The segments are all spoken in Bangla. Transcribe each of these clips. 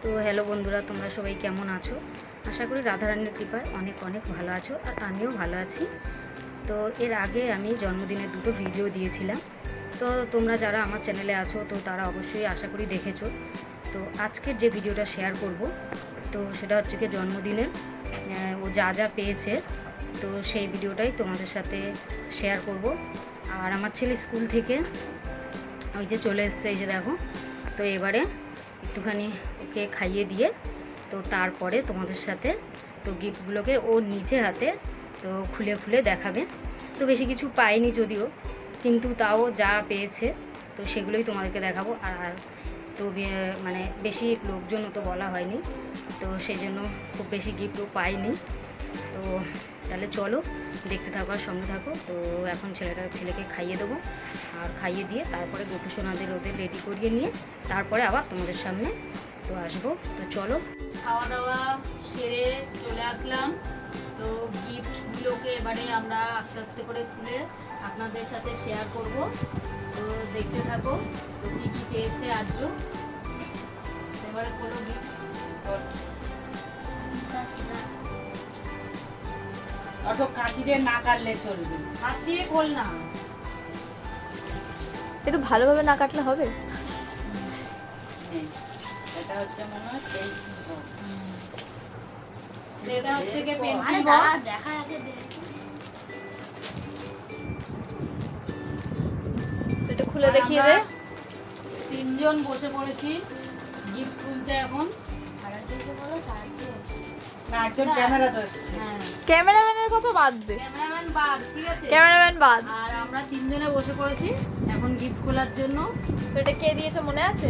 তো হ্যালো বন্ধুরা, তোমরা সবাই কেমন আছো? আশা করি রাধারানীর কৃপায় অনেক অনেক ভালো আছো, আর আমিও ভালো আছি। তো এর আগে আমি জন্মদিনের দুটো ভিডিও দিয়েছিলাম। তো তোমরা যারা আমার চ্যানেলে আছো তো তারা অবশ্যই আশা করি দেখেছো। তো আজকের যে ভিডিওটা শেয়ার করব, তো সেটা হচ্ছে কি জন্মদিনের ও যা যা পেয়েছে, তো সেই ভিডিওটাই তোমাদের সাথে শেয়ার করব। আর আমার ছেলে স্কুল থেকে ওই যে চলে এসছে, এই যে দেখো। তো এবারে একটুখানি ওকে খাইয়ে দিয়ে তো তারপরে তোমাদের সাথে তো গিফটগুলোকে ও নিজে হাতে তো খুলে খুলে দেখাবে। তো বেশি কিছু পাইনি যদিও, কিন্তু তাও যা পেয়েছে তো সেগুলোই তোমাদেরকে দেখাবো। আর তো মানে বেশি লোকজনও তো বলা হয়নি, তো সেই জন্য খুব বেশি গিফটও পাইনি। তো তাহলে চলো দেখতে থাকো আর সঙ্গে থাকো। তো এখন ছেলেকে খাইয়ে দেবো, আর খাইয়ে দিয়ে তারপরে গোপুসোনাদের ওদের রেডি করিয়ে নিয়ে তারপরে আবার তোমাদের সামনে তো আসবো। তো চলো, খাওয়া দাওয়া সেরে চলে আসলাম। তো গিফটগুলোকে এবারে আমরা আস্তে আস্তে করে তুলে আপনাদের সাথে শেয়ার করব। তো দেখতে থাকো তো কী কী পেয়েছে আর্য। এবারে কোনো গিফট অটো কাঁচি দিয়ে না কাটলে চলবে, হাত দিয়ে খোল না। একটু ভালোভাবে না কাটলে হবে? এটা হচ্ছে মনে হয় পেন্সিল বক্স। এটা হচ্ছে কি পেন্সিল বক্স। দেখা যাচ্ছে, এটা খুলে দেখিয়ে দে। তিনজন বসে পড়েছি গিফট খুলতে এখন। না একজন ক্যামেরা ধরছে। হ্যাঁ, ক্যামেরাম্যানের কথা বাদ দে, ক্যামেরাম্যান বাদ, ঠিক আছে? ক্যামেরাম্যান বাদ। আর আমরা তিনজনে বসে পড়েছি এখন গিফট খোলার জন্য। তো এটা কে দিয়েছে মনে আছে?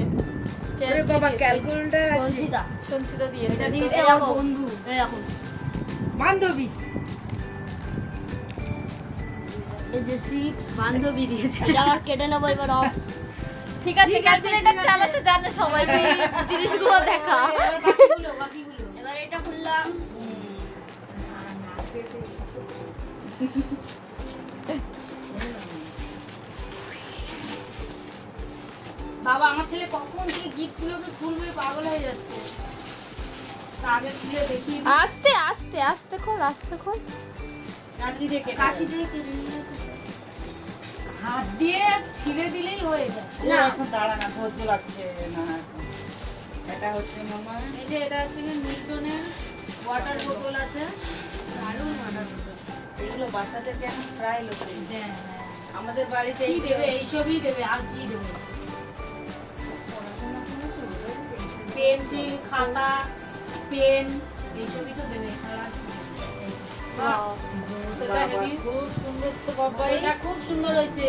আরে বাবা ক্যালকুলেটর আছে। সঞ্চিতা, সঞ্চিতা দিয়েছে। এটা তো দিয়েছে এই আমার দেখো, বন্ধু। এই দেখো, বান্ধবী। এই যে 6 বান্ধবী দিয়েছে। আবার কেটে নেবো এবার অফ। ঠিক আছে, ক্যালকুলেটর চালাতে জানে সবাই, তুই জিনিসগুলো দেখা। এবার বাকিগুলো এবার এটা খুললাম। বাবা, আমার ছেলে কখন থেকে গিফটগুলোকে খুলবে পাগল হয়ে যাচ্ছে। তা আগে খুলে দেখি। আস্তে আস্তে আস্তে খোল, আস্তে খোল। কাঁচি দিয়ে কেটে কাঁচি দেবে। দিয়ে কেটে নিয়ে হাত দিয়ে ছিঁড়ে দিলেই হয়ে যায়। ও এখন দাঁড়া না, ধৈর্য লাগছে না এখন। এটা হচ্ছে মনে হয় এই যে এটা হচ্ছে নিউটনের ওয়াটার বোতল আছে, দারুণ ওয়াটার বোতল। এগুলো বাচ্চাদেরকে এখন প্রায় লোকে হ্যাঁ, আমাদের বাড়িতে কি এই দেবে? এইসবই দেবে, আর কি দেবে? পেন্সিল, খাতা, পেন, এইসবই তো দেবে। এছাড়া আর কি দেবে? বাহ, বোতলটা বাবা, heavy। খুব সুন্দর তো বাবা। বোতলটা খুব সুন্দর হয়েছে।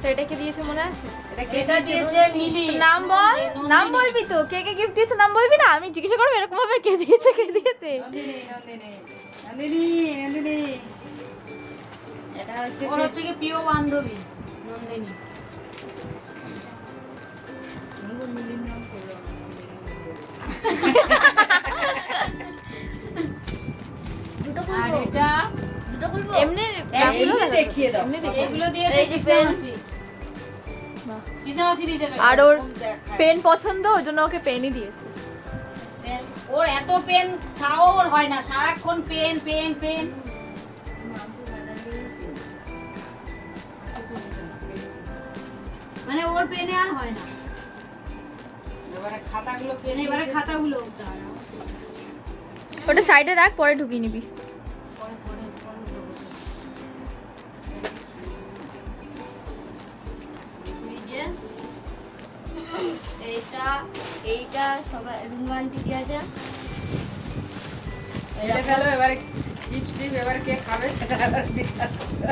তো এটা কে দিয়েছে মনে আছে? এটা দিয়েছে মিলি। তো নাম বল, নন্দিনী। নাম বলবি তো। কে কে গিফট দিয়েছে নাম বলবি না? আমি জিজ্ঞাসা করবো এরকম ভাবে কে দিয়েছে কে দিয়েছে। নন্দিনী নন্দিনী নন্দিনী নন্দিনী। এটা হচ্ছে ওর হচ্ছে কি প্রিয় বান্ধবী নন্দিনী। মিলির নাম করলো না। আর এটা এমনি এইগুলো দেখিয়ে দাও। এগুলো দিয়েছে এই যে কৃষ্ণা pen। মাসি। বাহ। কৃষ্ণা মাসি দিয়েছে। আর ওর দেখায়। পেন পছন্দ, ওই জন্য ওকে পেনই দিয়েছে। ওর এত পেন তাও ওর হয় না, সারাক্ষণ পেন পেন পেন। মানে ওর পেনে আর হয় না। এবারে খাতাগুলো কে এবারে দিয়েছে? খাতাগুলো ওটা সাইডে রাখ, পরে ঢুকিয়ে নিবি। এইটা সবাই রুমান্টি দিয়েছে। এটা গেল, এবারে চিপস টিপ এবারে কে খাবে সেটা এবার দিতে হবে।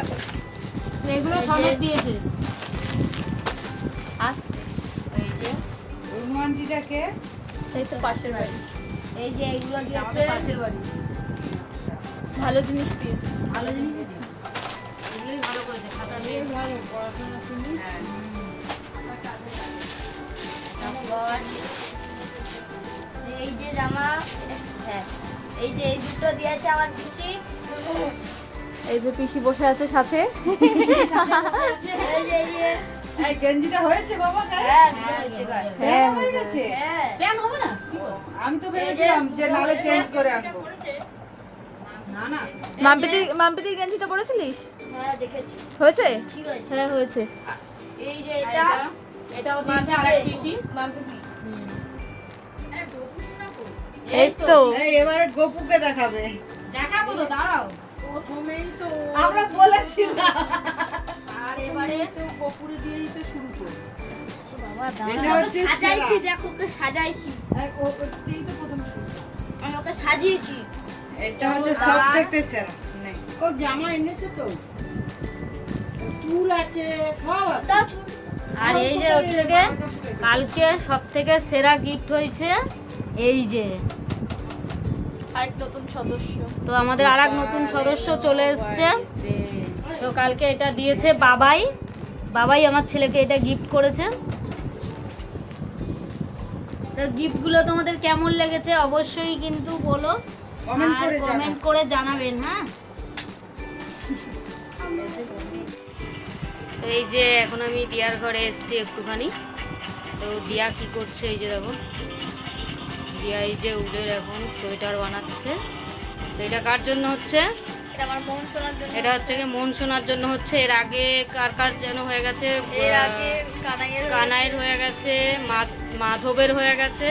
এগুলো সমেত দিয়েছে। আস্তে, এই যে রুমান্টিটা কে? সেই তো পাশের বাড়ি। এই যে এগুলো দিয়েছে। আমাদের পাশের বাড়ি। ভালো জিনিস দিয়েছে। ভালো জিনিস দিয়েছে। এগুলোই ভালো করেছে, খাতা দিয়ে ভালো পড়াশোনা শুনি। হ্যাঁ। তারপর এই যে জামা, হ্যাঁ এই যে এই দুটো দিয়েছে আমার খুশি। এই যে পিসি বসে আছে সাথে। এই যে এই গেঞ্জিটা হয়েছে বাবা গায়ে? হ্যাঁ হচ্ছে গায়ে। হ্যাঁ হয়ে গেছে। হ্যাঁ প্যান হবে না কি বল? আমি তো ভেবেছিলাম যে নালে চেঞ্জ করে আনবো। না না মাম্পিদির গেঞ্জিটা পরেছিলিস? হ্যাঁ দেখেছি হয়েছে? ঠিক আছে। হ্যাঁ হয়েছে। এই যে এটা এটাও দিয়েছে আরেক পিসি। মাম্পিদি এই এই তো এই এবারে গপুকে দেখাবে। দেখাবো তো, দাঁড়াও। আমরা বলেছিলাম। আর এবারে এটা হচ্ছে সাজাইছি, সেরা। দেখো ওকে সাজাইছি। আমি ওকে সাজিয়েছি। এটা হচ্ছে সব থেকে সেরা। নে। তাও ছোট আর এই যে হচ্ছে গে কালকে সবথেকে সেরা গিফট হয়েছে এই যে। আরেক নতুন সদস্য। তো আমাদের আরেক নতুন সদস্য চলে এসেছে। তো কালকে এটা দিয়েছে বাবাই। বাবাই আমার ছেলেকে এটা গিফট করেছে। তো গিফটগুলো তোমাদের কেমন লেগেছে অবশ্যই কিন্তু বলো, কমেন্ট আর করে কমেন্ট করে জানাবেন। হ্যাঁ, তো এই যে এখন আমি দিয়ার ঘরে এসেছি একটুখানি। তো দিয়া কি করছে এই যে দেখো, দিয়া এই যে উলের এখন সোয়েটার বানাচ্ছে। তো এটা কার জন্য হচ্ছে? এটা আমার মন শোনার জন্য। এটা হচ্ছে কি মন শোনার জন্য হচ্ছে। এর আগে কার কার যেন হয়ে গেছে? এর আগে কানাইয়ের কানাইয়ের হয়ে গেছে, মাধবের হয়ে গেছে,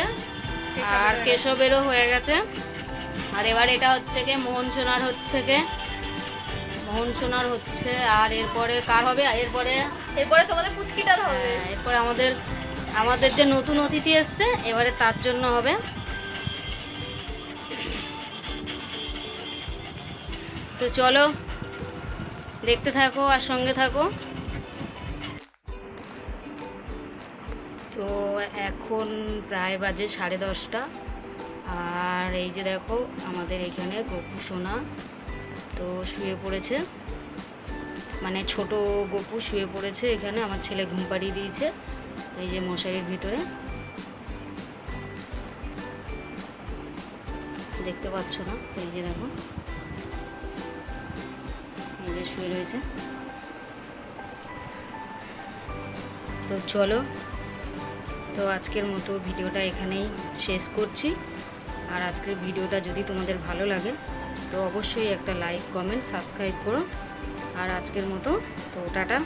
আর কেশবেরও হয়ে গেছে। আর এবার এটা হচ্ছে কি মোহন সোনার হচ্ছে কে মোহন সোনার হচ্ছে। আর এরপরে কার হবে? এরপরে তোমাদের পুচকিটার হবে। এরপরে আমাদের যে নতুন অতিথি এসছে এবারে তার জন্য হবে। তো চলো দেখতে থাকো আর সঙ্গে থাকো। তো এখন প্রায় বাজে 10:30। আর এই যে দেখো আমাদের এখানে গপু সোনা তো শুয়ে পড়েছে, মানে ছোট গপু শুয়ে পড়েছে এখানে। আমার ছেলে ঘুম পাড়িয়ে দিয়েছে এই যে মশারির ভিতরে, দেখতে পাচ্ছ না? তো এই যে দেখো এই যে শুয়ে রয়েছে। তো চলো, তো আজকের মতো ভিডিওটা এখানেই শেষ করছি। আর আজকের ভিডিওটা যদি তোমাদের ভালো লাগে তো অবশ্যই একটা লাইক, কমেন্ট, সাবস্ক্রাইব করো। আর আজকের মতো তো টাটা।